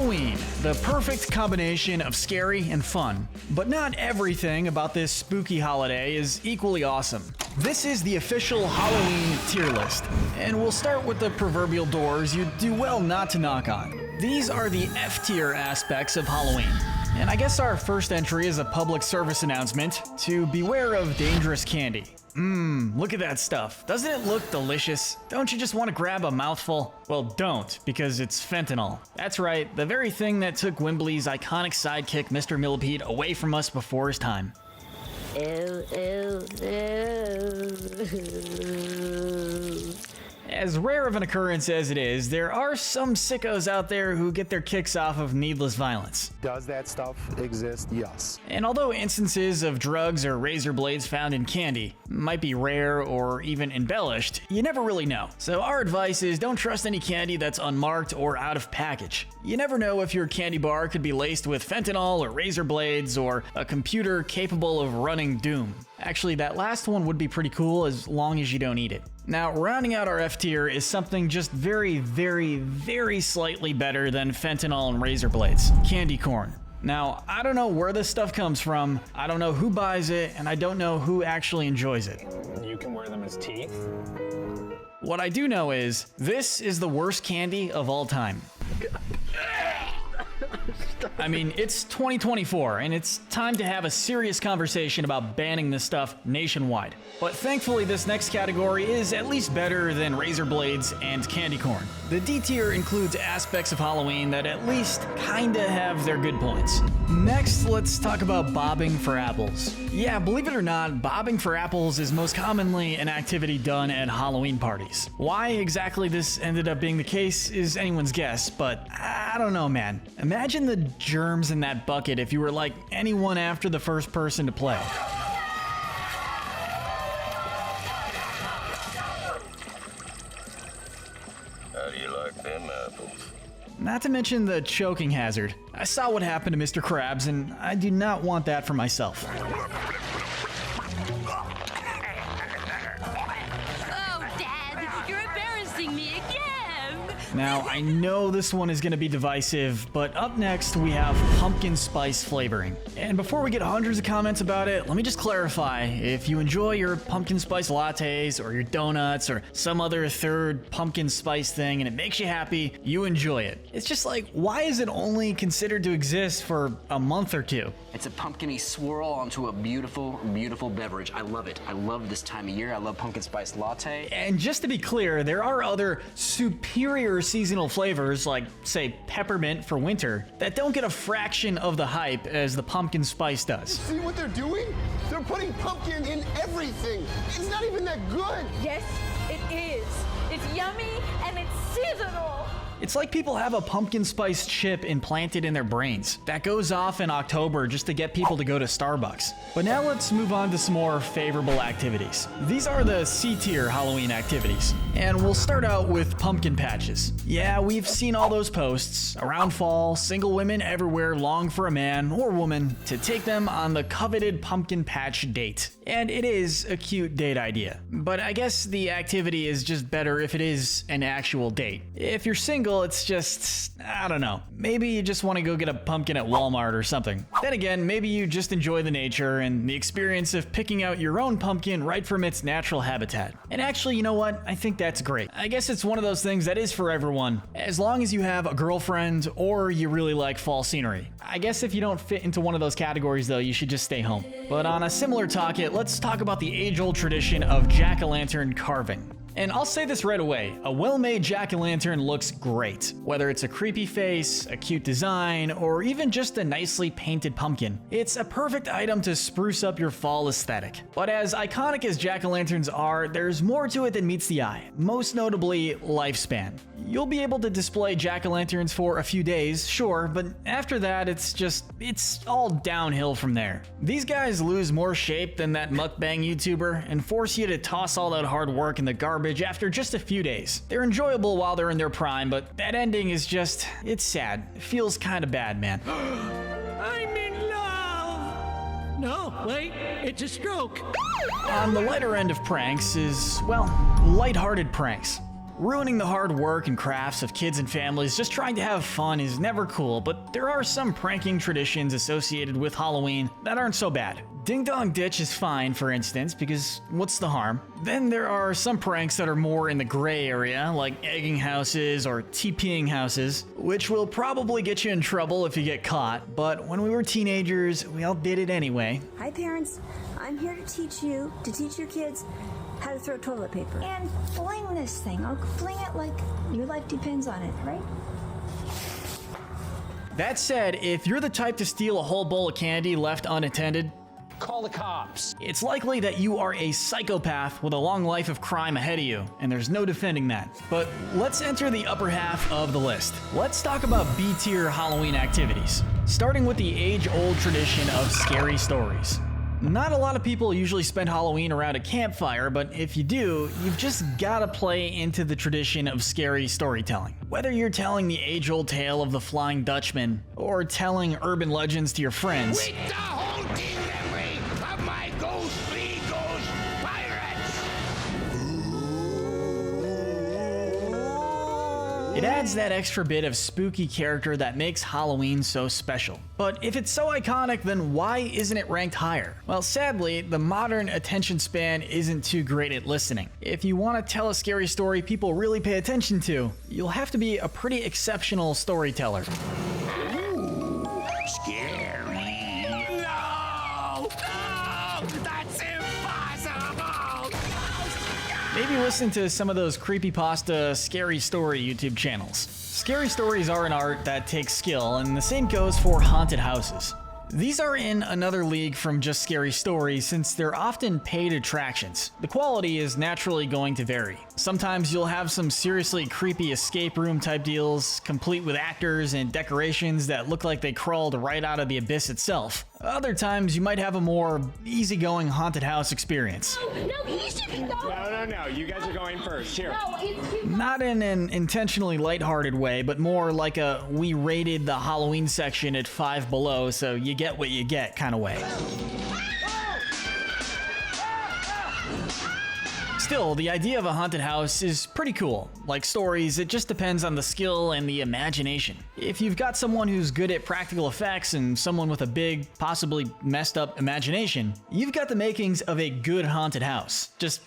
Halloween, the perfect combination of scary and fun. But not everything about this spooky holiday is equally awesome. This is the official Halloween tier list, and we'll start with the proverbial doors you'd do well not to knock on. These are the F-tier aspects of Halloween. And I guess our first entry is a public service announcement to beware of dangerous candy. Look at that stuff. Doesn't it look delicious? Don't you just want to grab a mouthful? Well, don't, because it's fentanyl. That's right, the very thing that took Wembley's iconic sidekick Mr. Millipede away from us before his time. Ew, ew, ew. As rare of an occurrence as it is, there are some sickos out there who get their kicks off of needless violence. Does that stuff exist? Yes. And although instances of drugs or razor blades found in candy might be rare or even embellished, you never really know. So our advice is don't trust any candy that's unmarked or out of package. You never know if your candy bar could be laced with fentanyl or razor blades or a computer capable of running Doom. Actually, that last one would be pretty cool as long as you don't eat it. Now, rounding out our F tier is something just very, very, very slightly better than fentanyl and razor blades. Candy corn. Now, I don't know where this stuff comes from, I don't know who buys it, and I don't know who actually enjoys it. You can wear them as teeth. What I do know is, this is the worst candy of all time. I mean, it's 2024, and it's time to have a serious conversation about banning this stuff nationwide. But thankfully, this next category is at least better than razor blades and candy corn. The D tier includes aspects of Halloween that at least kinda have their good points. Next, let's talk about bobbing for apples. Yeah, believe it or not, bobbing for apples is most commonly an activity done at Halloween parties. Why exactly this ended up being the case is anyone's guess, but I don't know, man. Imagine the germs in that bucket if you were like anyone after the first person to play. How do you like them apples? Not to mention the choking hazard. I saw what happened to Mr. Krabs, and I do not want that for myself. Oh, Dad, you're embarrassing me again. Now, I know this one is going to be divisive, but up next we have pumpkin spice flavoring. And before we get hundreds of comments about it, let me just clarify, if you enjoy your pumpkin spice lattes or your donuts or some other third pumpkin spice thing and it makes you happy, you enjoy it. It's just like, why is it only considered to exist for a month or two? It's a pumpkin-y swirl onto a beautiful, beautiful beverage. I love it. I love this time of year. I love pumpkin spice latte. And just to be clear, there are other superior seasonal flavors, like, say, peppermint for winter, that don't get a fraction of the hype as the pumpkin spice does. See what they're doing? They're putting pumpkin in everything. It's not even that good. Yes, it is. It's yummy and it's seasonal. It's like people have a pumpkin spice chip implanted in their brains that goes off in October just to get people to go to Starbucks. But now let's move on to some more favorable activities. These are the C-tier Halloween activities. And we'll start out with pumpkin patches. Yeah, we've seen all those posts. Around fall, single women everywhere long for a man or woman to take them on the coveted pumpkin patch date. And it is a cute date idea. But I guess the activity is just better if it is an actual date. If you're single, it's just, I don't know. Maybe you just want to go get a pumpkin at Walmart or something. Then again, maybe you just enjoy the nature and the experience of picking out your own pumpkin right from its natural habitat. And actually, you know what? I think that's great. I guess it's one of those things that is for everyone, as long as you have a girlfriend or you really like fall scenery. I guess if you don't fit into one of those categories though, you should just stay home. But on a similar topic, let's talk about the age-old tradition of jack-o'-lantern carving. And I'll say this right away, a well-made jack-o'-lantern looks great. Whether it's a creepy face, a cute design, or even just a nicely painted pumpkin, it's a perfect item to spruce up your fall aesthetic. But as iconic as jack-o'-lanterns are, there's more to it than meets the eye, most notably lifespan. You'll be able to display jack-o'-lanterns for a few days, sure, but after that it's all downhill from there. These guys lose more shape than that mukbang YouTuber and force you to toss all that hard work in the garbage after just a few days. They're enjoyable while they're in their prime, but that ending is just, it's sad. It feels kinda bad, man. I'm in love! No, wait, it's a stroke. On the lighter end of pranks is, well, lighthearted pranks. Ruining the hard work and crafts of kids and families just trying to have fun is never cool, but there are some pranking traditions associated with Halloween that aren't so bad. Ding Dong Ditch is fine, for instance, because what's the harm? Then there are some pranks that are more in the gray area, like egging houses or TPing houses, which will probably get you in trouble if you get caught, but when we were teenagers, we all did it anyway. Hi parents, I'm here to teach your kids how to throw toilet paper. And fling this thing. I'll fling it like your life depends on it, right? That said, if you're the type to steal a whole bowl of candy left unattended, Call the cops. it's likely that you are a psychopath with a long life of crime ahead of you, and there's no defending that. But let's enter the upper half of the list. Let's talk about B-tier Halloween activities, starting with the age-old tradition of scary stories. Not a lot of people usually spend Halloween around a campfire, but if you do, you've just gotta play into the tradition of scary storytelling. Whether you're telling the age-old tale of the Flying Dutchman, or telling urban legends to your friends, With the haunting memory of my ghostly ghost pirates. it adds that extra bit of spooky character that makes Halloween so special. But if it's so iconic, then why isn't it ranked higher? Well, sadly, the modern attention span isn't too great at listening. If you want to tell a scary story people really pay attention to, you'll have to be a pretty exceptional storyteller. Scary. No! No! That's impossible! Maybe listen to some of those creepypasta scary story YouTube channels. Scary stories are an art that takes skill, and the same goes for haunted houses. These are in another league from just scary stories since they're often paid attractions. The quality is naturally going to vary. Sometimes you'll have some seriously creepy escape room type deals, complete with actors and decorations that look like they crawled right out of the abyss itself. Other times you might have a more easygoing haunted house experience. No, he should go. No. You guys are going first. Here. No, it's too Not in an intentionally lighthearted way, but more like a we rated the Halloween section at 5 below, so you get what you get kind of way. Still, the idea of a haunted house is pretty cool. Like stories, it just depends on the skill and the imagination. If you've got someone who's good at practical effects and someone with a big, possibly messed up imagination, you've got the makings of a good haunted house. Just,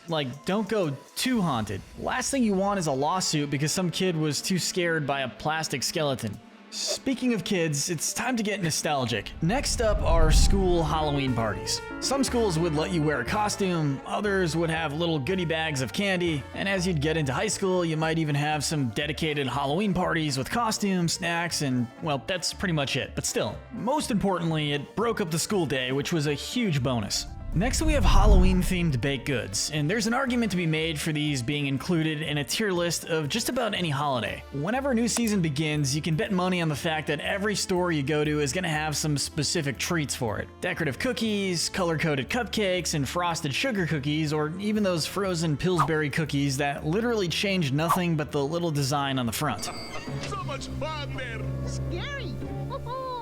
don't go too haunted. Last thing you want is a lawsuit because some kid was too scared by a plastic skeleton. Speaking of kids, it's time to get nostalgic. Next up are school Halloween parties. Some schools would let you wear a costume, others would have little goodie bags of candy, and as you'd get into high school, you might even have some dedicated Halloween parties with costumes, snacks, and, well, that's pretty much it. But still, most importantly, it broke up the school day, which was a huge bonus. Next, we have Halloween-themed baked goods, and there's an argument to be made for these being included in a tier list of just about any holiday. Whenever a new season begins, you can bet money on the fact that every store you go to is going to have some specific treats for it. Decorative cookies, color-coded cupcakes, and frosted sugar cookies, or even those frozen Pillsbury cookies that literally change nothing but the little design on the front. So much fun there. scary.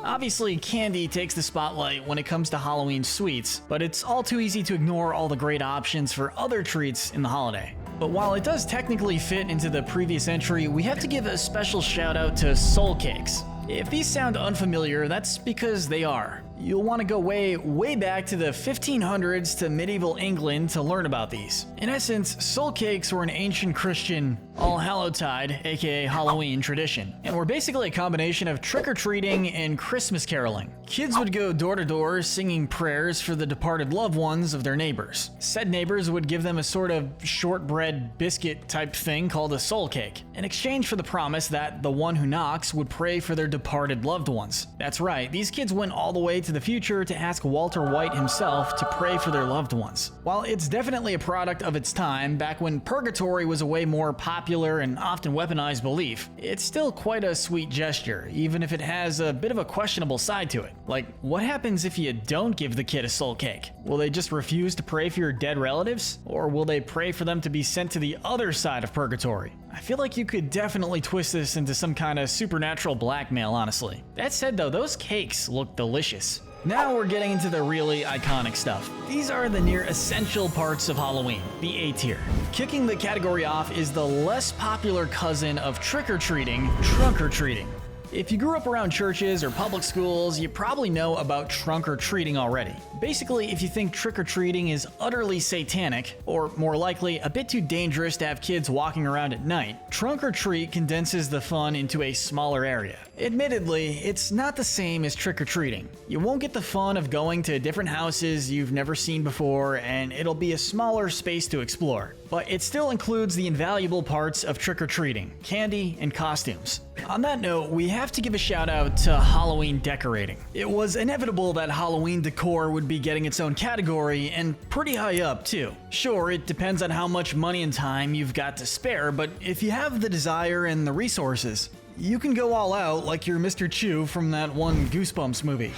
Obviously, candy takes the spotlight when it comes to Halloween sweets, but it's all too easy to ignore all the great options for other treats in the holiday. But while it does technically fit into the previous entry, we have to give a special shout out to soul cakes. If these sound unfamiliar, that's because they are. You'll want to go way back to the 1500s to medieval England to learn about these. In essence, soul cakes were an ancient Christian All-Hallowtide, aka Halloween, tradition, and were basically a combination of trick-or-treating and Christmas caroling. Kids would go door to door singing prayers for the departed loved ones of their neighbors. Said neighbors would give them a sort of shortbread biscuit type thing called a soul cake, in exchange for the promise that the one who knocks would pray for their departed loved ones. That's right, these kids went all the way to the future to ask Walter White himself to pray for their loved ones. While it's definitely a product of its time, back when purgatory was a way more popular and often weaponized belief, it's still quite a sweet gesture, even if it has a bit of a questionable side to it. Like, what happens if you don't give the kid a soul cake? Will they just refuse to pray for your dead relatives? Or will they pray for them to be sent to the other side of purgatory? I feel like you could definitely twist this into some kind of supernatural blackmail, honestly. That said though, those cakes look delicious. Now we're getting into the really iconic stuff. These are the near essential parts of Halloween, the A tier. Kicking the category off is the less popular cousin of trick-or-treating, trunk-or-treating. If you grew up around churches or public schools, you probably know about trunk-or-treating already. Basically, if you think trick-or-treating is utterly satanic, or more likely, a bit too dangerous to have kids walking around at night, trunk-or-treat condenses the fun into a smaller area. Admittedly, it's not the same as trick-or-treating. You won't get the fun of going to different houses you've never seen before, and it'll be a smaller space to explore. But it still includes the invaluable parts of trick-or-treating, candy and costumes. On that note, we have to give a shout out to Halloween decorating. It was inevitable that Halloween decor would be getting its own category, and pretty high up too. Sure, it depends on how much money and time you've got to spare, but if you have the desire and the resources, you can go all out like you're Mr. Chew from that one Goosebumps movie.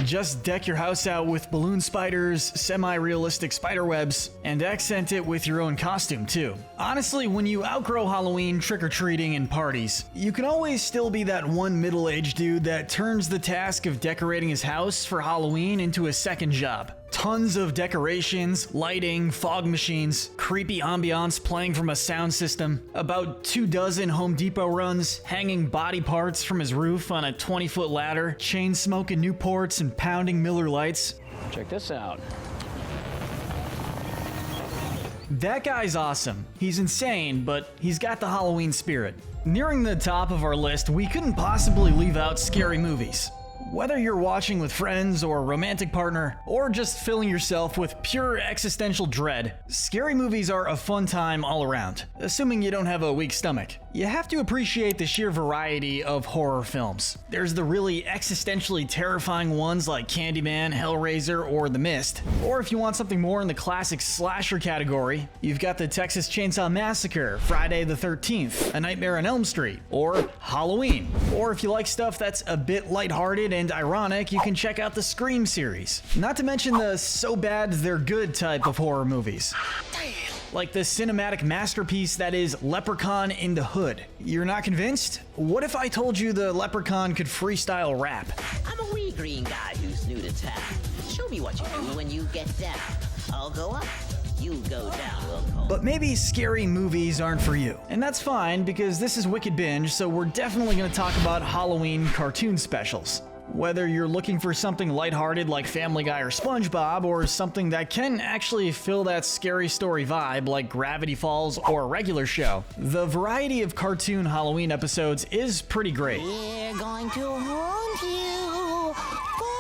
Just deck your house out with balloon spiders, semi-realistic spider webs, and accent it with your own costume too. Honestly, when you outgrow Halloween, trick-or-treating, and parties, you can always still be that one middle-aged dude that turns the task of decorating his house for Halloween into a second job. Tons of decorations, lighting, fog machines, creepy ambiance playing from a sound system, about 24 Home Depot runs, hanging body parts from his roof on a 20-foot ladder, chain smoking Newports and pounding Miller Lights. Check this out. That guy's awesome. He's insane, but he's got the Halloween spirit. Nearing the top of our list, we couldn't possibly leave out scary movies. Whether you're watching with friends or a romantic partner, or just filling yourself with pure existential dread, scary movies are a fun time all around, assuming you don't have a weak stomach. You have to appreciate the sheer variety of horror films. There's the really existentially terrifying ones like Candyman, Hellraiser, or The Mist. Or if you want something more in the classic slasher category, you've got the Texas Chainsaw Massacre, Friday the 13th, A Nightmare on Elm Street, or Halloween. Or if you like stuff that's a bit lighthearted and ironic, you can check out the Scream series. Not to mention the so bad they're good type of horror movies. Like the cinematic masterpiece that is Leprechaun in the Hood. You're not convinced? What if I told you the Leprechaun could freestyle rap? I'm a wee green guy who's new to town. Show me what you do when you get down. I'll go up, you go down. But maybe scary movies aren't for you. And that's fine, because this is Wicked Binge, so we're definitely going to talk about Halloween cartoon specials. Whether you're looking for something lighthearted like Family Guy or SpongeBob, or something that can actually fill that scary story vibe like Gravity Falls or a regular show, the variety of cartoon Halloween episodes is pretty great. We're going to haunt you forever.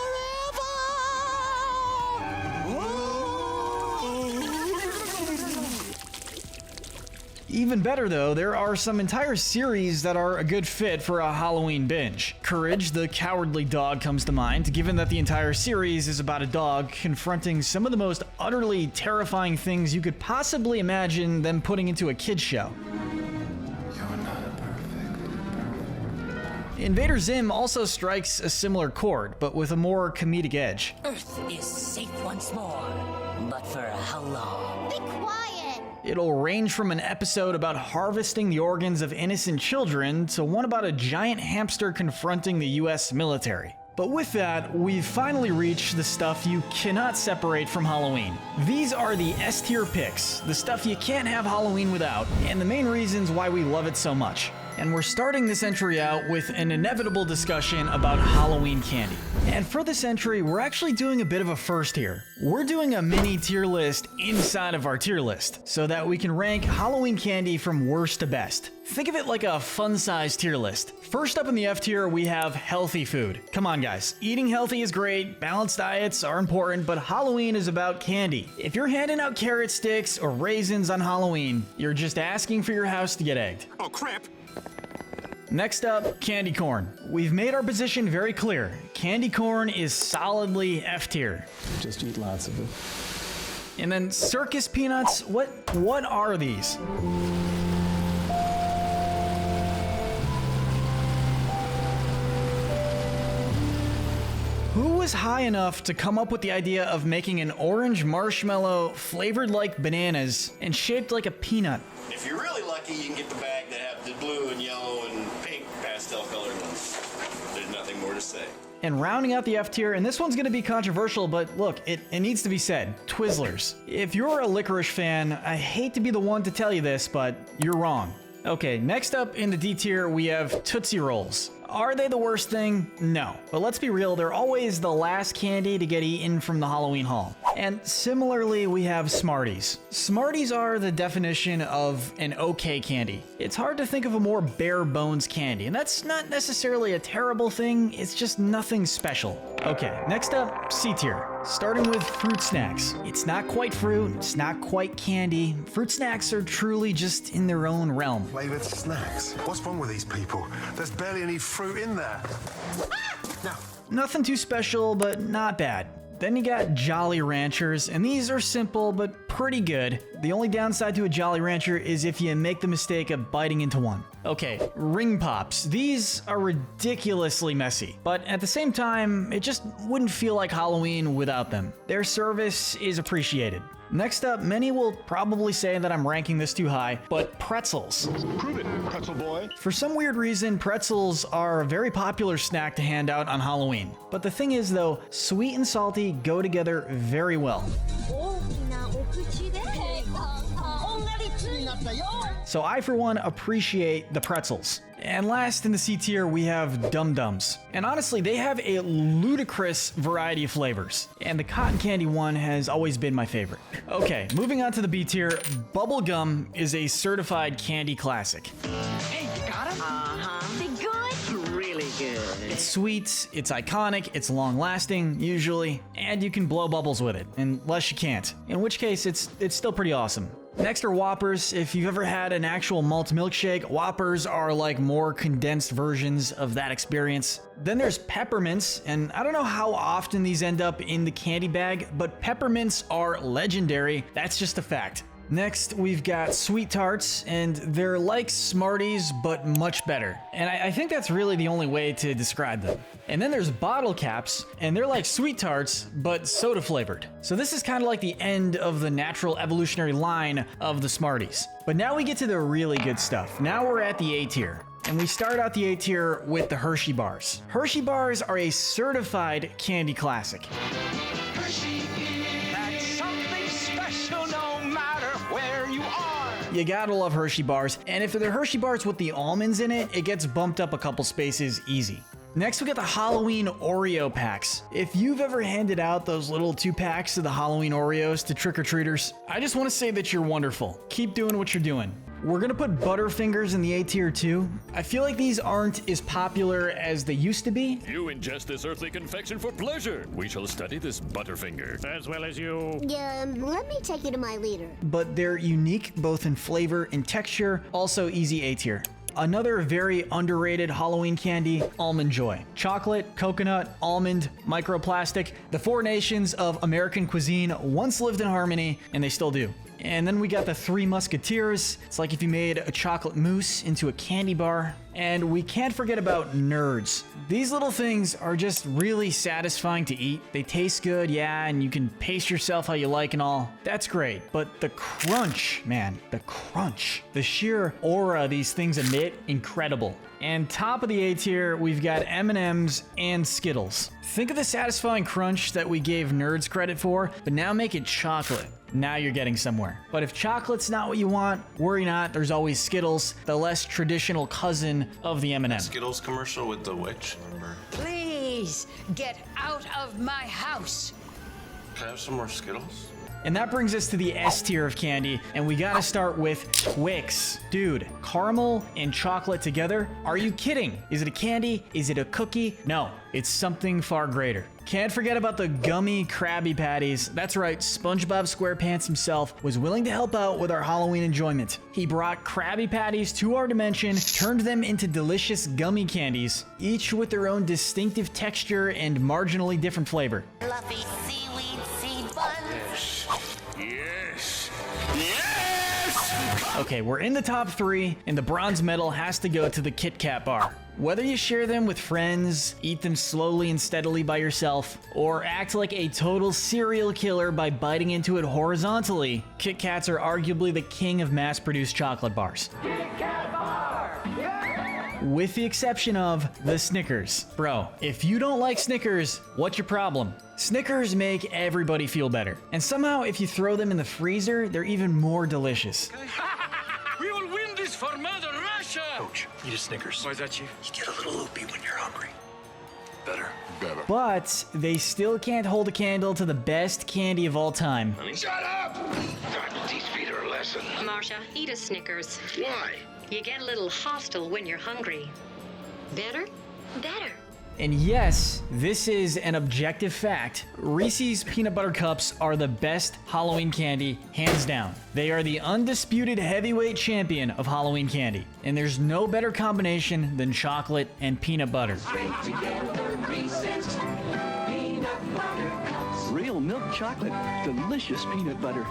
Even better though, there are some entire series that are a good fit for a Halloween binge. Courage the Cowardly Dog comes to mind, given that the entire series is about a dog confronting some of the most utterly terrifying things you could possibly imagine them putting into a kid's show. Invader Zim also strikes a similar chord, but with a more comedic edge. Earth is safe once more, but for how long? Be quiet. It'll range from an episode about harvesting the organs of innocent children to one about a giant hamster confronting the US military. But with that, we've finally reached the stuff you cannot separate from Halloween. These are the S-tier picks, the stuff you can't have Halloween without, and the main reasons why we love it so much. And we're starting this entry out with an inevitable discussion about Halloween candy. And for this entry, we're actually doing a bit of a first here. We're doing a mini tier list inside of our tier list, so that we can rank Halloween candy from worst to best. Think of it like a fun-sized tier list. First up in the F tier, we have healthy food. Come on guys, eating healthy is great, balanced diets are important, but Halloween is about candy. If you're handing out carrot sticks or raisins on Halloween, you're just asking for your house to get egged. Oh, crap. Next up, candy corn. We've made our position very clear. Candy corn is solidly F tier. Just eat lots of it. And then circus peanuts, what are these? Who was high enough to come up with the idea of making an orange marshmallow flavored like bananas and shaped like a peanut? If you're really lucky, you can get the bag that have the blue and yellow and pink pastel colored ones. There's nothing more to say. And rounding out the F tier, and this one's gonna be controversial, but look, it needs to be said, Twizzlers. If you're a licorice fan, I hate to be the one to tell you this, but you're wrong. Okay, next up in the D tier, we have Tootsie Rolls. Are they the worst thing? No. But let's be real, they're always the last candy to get eaten from the Halloween haul. And similarly, we have Smarties. Smarties are the definition of an okay candy. It's hard to think of a more bare bones candy, and that's not necessarily a terrible thing, it's just nothing special. Okay, next up, C tier. Starting with fruit snacks. It's not quite fruit, it's not quite candy. Fruit snacks are truly just in their own realm. Flavored snacks? What's wrong with these people? There's barely any fruit in there. No. Nothing too special, but not bad. Then you got Jolly Ranchers, and these are simple but pretty good. The only downside to a Jolly Rancher is if you make the mistake of biting into one. Okay, Ring Pops. These are ridiculously messy, but at the same time, it just wouldn't feel like Halloween without them. Their service is appreciated. Next up, many will probably say that I'm ranking this too high, but pretzels. Prove it, pretzel boy. For some weird reason, pretzels are a very popular snack to hand out on Halloween. But the thing is though, sweet and salty go together very well. So I, for one, appreciate the pretzels. And last in the C tier, we have Dum Dums. And honestly, they have a ludicrous variety of flavors. And the cotton candy one has always been my favorite. Okay, moving on to the B tier, Bubble Gum is a certified candy classic. Hey, you got him? Uh-huh. They good? Really good. It's sweet, it's iconic, it's long-lasting, usually, and you can blow bubbles with it, unless you can't. In which case, it's still pretty awesome. Next are Whoppers. If you've ever had an actual malt milkshake, Whoppers are like more condensed versions of that experience. Then there's Peppermints, and I don't know how often these end up in the candy bag, but Peppermints are legendary. That's just a fact. Next, we've got Sweet Tarts, and they're like Smarties, but much better. And I think that's really the only way to describe them. And then there's Bottle Caps, and they're like Sweet Tarts, but soda flavored. So this is kind of like the end of the natural evolutionary line of the Smarties. But now we get to the really good stuff. Now we're at the A tier. And we start out the A tier with the Hershey Bars. Hershey Bars are a certified candy classic. Hershey, that's something special no matter where you are. You gotta love Hershey Bars, and if they're Hershey Bars with the almonds in it, it gets bumped up a couple spaces easy. Next, we got the Halloween Oreo packs. If you've ever handed out those little 2-packs of the Halloween Oreos to trick-or-treaters, I just want to say that you're wonderful. Keep doing what you're doing. We're gonna put Butterfingers in the A tier too. I feel like these aren't as popular as they used to be. You ingest this earthly confection for pleasure. We shall study this Butterfinger. As well as you. Let me take you to my leader. But they're unique both in flavor and texture, also easy A tier. Another very underrated Halloween candy, Almond Joy. Chocolate, coconut, almond, microplastic. The 4 nations of American cuisine once lived in harmony, and they still do. And then we got the 3 Musketeers. It's like if you made a chocolate mousse into a candy bar. And we can't forget about Nerds. These little things are just really satisfying to eat. They taste good, yeah, and you can pace yourself how you like and all. That's great. But the crunch, man, the crunch. The sheer aura these things emit, incredible. And top of the A tier, we've got M&Ms and Skittles. Think of the satisfying crunch that we gave Nerds credit for, but now make it chocolate. Now you're getting somewhere. But if chocolate's not what you want, worry not, there's always Skittles, the less traditional cousin of the M&M. Skittles commercial with the witch, remember? Please, get out of my house. Can I have some more Skittles? And that brings us to the S tier of candy, and we gotta start with Twix. Dude, caramel and chocolate together? Are you kidding? Is it a candy? Is it a cookie? No, it's something far greater. Can't forget about the gummy Krabby Patties. That's right, SpongeBob SquarePants himself was willing to help out with our Halloween enjoyment. He brought Krabby Patties to our dimension, turned them into delicious gummy candies, each with their own distinctive texture and marginally different flavor. Fluffy seaweed seed buns. Yes! Yes! Okay, we're in the top 3, and the bronze medal has to go to the Kit Kat bar. Whether you share them with friends, eat them slowly and steadily by yourself, or act like a total serial killer by biting into it horizontally, Kit Kats are arguably the king of mass-produced chocolate bars. Kit Kat bar! Yeah! with the exception of the Snickers. Bro, if you don't like Snickers, what's your problem? Snickers make everybody feel better. And somehow, if you throw them in the freezer, they're even more delicious. We will win this for Mother Russia! Coach, eat a Snickers. Why is that, Chief? You get a little loopy when you're hungry. Better. But they still can't hold a candle to the best candy of all time. Shut up! God, these feet are a lesson. Marsha, eat a Snickers. Why? You get a little hostile when you're hungry. Better? Better. And yes, this is an objective fact. Reese's Peanut Butter Cups are the best Halloween candy, hands down. They are the undisputed heavyweight champion of Halloween candy. And there's no better combination than chocolate and peanut butter. Real milk chocolate, delicious peanut butter.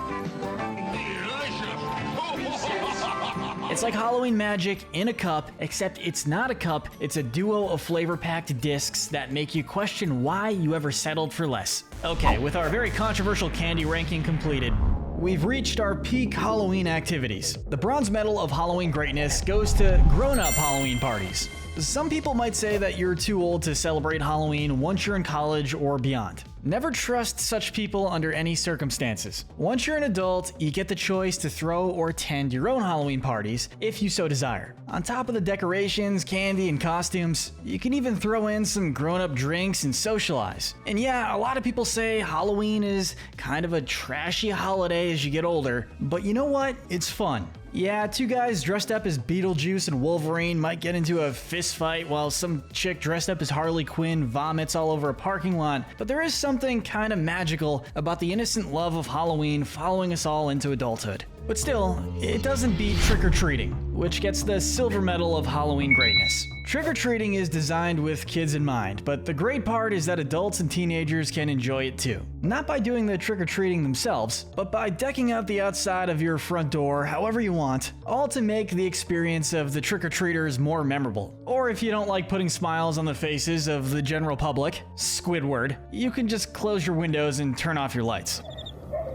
It's like Halloween magic in a cup, except it's not a cup, it's a duo of flavor-packed discs that make you question why you ever settled for less. Okay, with our very controversial candy ranking completed, we've reached our peak Halloween activities. The bronze medal of Halloween greatness goes to grown-up Halloween parties. Some people might say that you're too old to celebrate Halloween once you're in college or beyond. Never trust such people under any circumstances. Once you're an adult, you get the choice to throw or attend your own Halloween parties if you so desire. On top of the decorations, candy, and costumes, you can even throw in some grown-up drinks and socialize. And yeah, a lot of people say Halloween is kind of a trashy holiday as you get older, but you know what? It's fun. Yeah, two guys dressed up as Beetlejuice and Wolverine might get into a fist fight while some chick dressed up as Harley Quinn vomits all over a parking lot, but there is something kind of magical about the innocent love of Halloween following us all into adulthood. But still, it doesn't beat trick-or-treating, which gets the silver medal of Halloween greatness. Trick-or-treating is designed with kids in mind, but the great part is that adults and teenagers can enjoy it too. Not by doing the trick-or-treating themselves, but by decking out the outside of your front door however you want, all to make the experience of the trick-or-treaters more memorable. Or if you don't like putting smiles on the faces of the general public, Squidward, you can just close your windows and turn off your lights.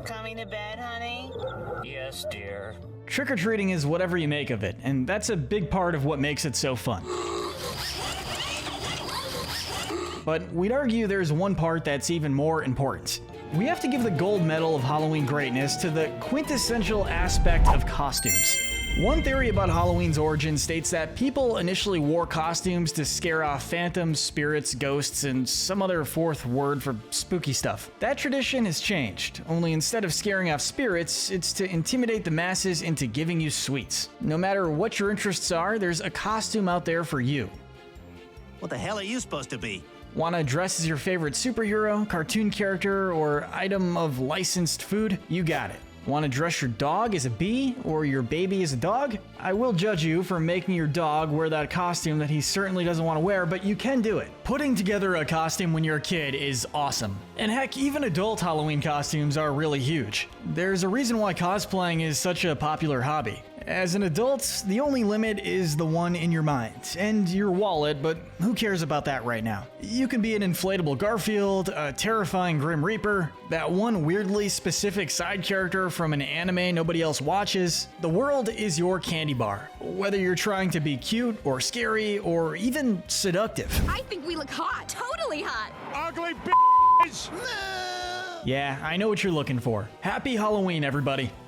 Coming to bed, honey? Yes, dear. Trick-or-treating is whatever you make of it, and that's a big part of what makes it so fun. But we'd argue there's one part that's even more important. We have to give the gold medal of Halloween greatness to the quintessential aspect of costumes. One theory about Halloween's origin states that people initially wore costumes to scare off phantoms, spirits, ghosts, and some other fourth word for spooky stuff. That tradition has changed, only instead of scaring off spirits, it's to intimidate the masses into giving you sweets. No matter what your interests are, there's a costume out there for you. What the hell are you supposed to be? Want to dress as your favorite superhero, cartoon character, or item of licensed food? You got it. Want to dress your dog as a bee or your baby as a dog? I will judge you for making your dog wear that costume that he certainly doesn't want to wear, but you can do it. Putting together a costume when you're a kid is awesome. And heck, even adult Halloween costumes are really huge. There's a reason why cosplaying is such a popular hobby. As an adult, the only limit is the one in your mind and your wallet, but who cares about that right now? You can be an inflatable Garfield, a terrifying Grim Reaper, that one weirdly specific side character from an anime nobody else watches. The world is your candy bar, whether you're trying to be cute or scary or even seductive. I think we look hot. Totally hot. Ugly b****s! Yeah, I know what you're looking for. Happy Halloween, everybody.